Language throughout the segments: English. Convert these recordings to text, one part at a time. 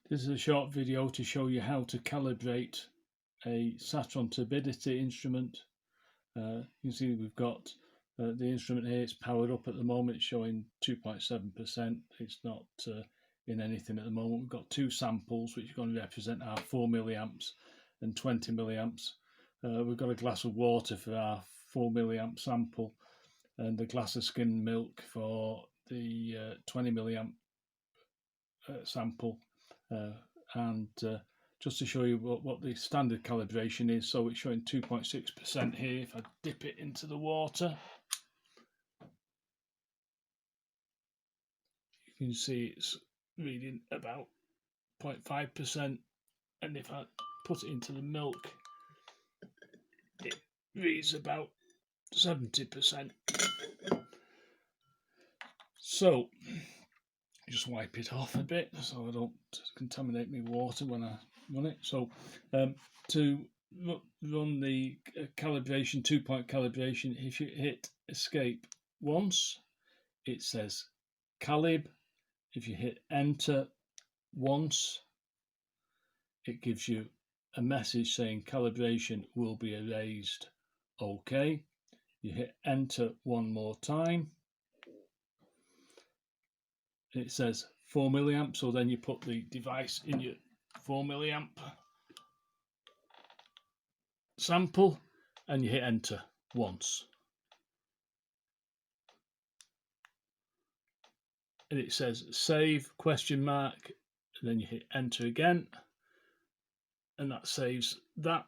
This is a short video to show you how to calibrate a Satron Turbidity instrument. You can see we've got the instrument here. It's powered up at the moment, it's showing 2.7%. It's not in anything at the moment. We've got two samples which are going to represent our 4 milliamps and 20 milliamps. We've got a glass of water for our 4 milliamp sample and a glass of skimmed milk for the 20 milliamp sample. Just to show you what the standard calibration is, so it's showing 2.6% here. If I dip it into the water, you can see it's reading about 0.5%, and if I put it into the milk, it reads about 70%. So just wipe it off a bit so I don't contaminate my water when I run it. So to run the calibration, 2-point calibration, if you hit escape once, it says calib. If you hit enter once, it gives you a message saying calibration will be erased. Okay. You hit enter one more time, it says 4 milliamp, so then you put the device in your 4 milliamp sample and you hit enter once, and it says save ? And then you hit enter again, and that saves that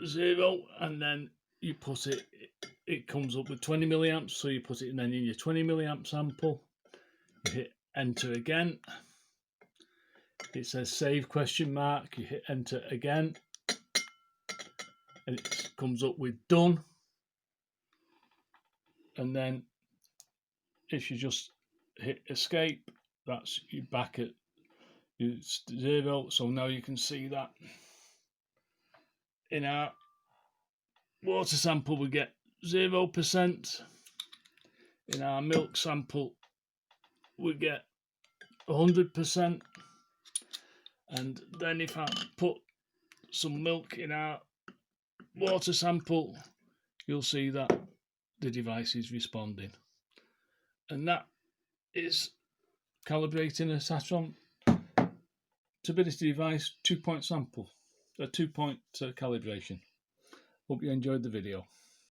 0, and then you put it, it comes up with 20 milliamps, so you put it in then in your 20 milliamp sample, you hit enter again, it says save ? You hit enter again, and it comes up with done. And then if you just hit escape, that's you back at your 0. So now you can see that in our water sample we get 0%, in our milk sample we get 100%, and then if I put some milk in our water sample, you'll see that the device is responding. And that is calibrating a Satron Turbidity device 2-point sample, a 2-point calibration. Hope you enjoyed the video.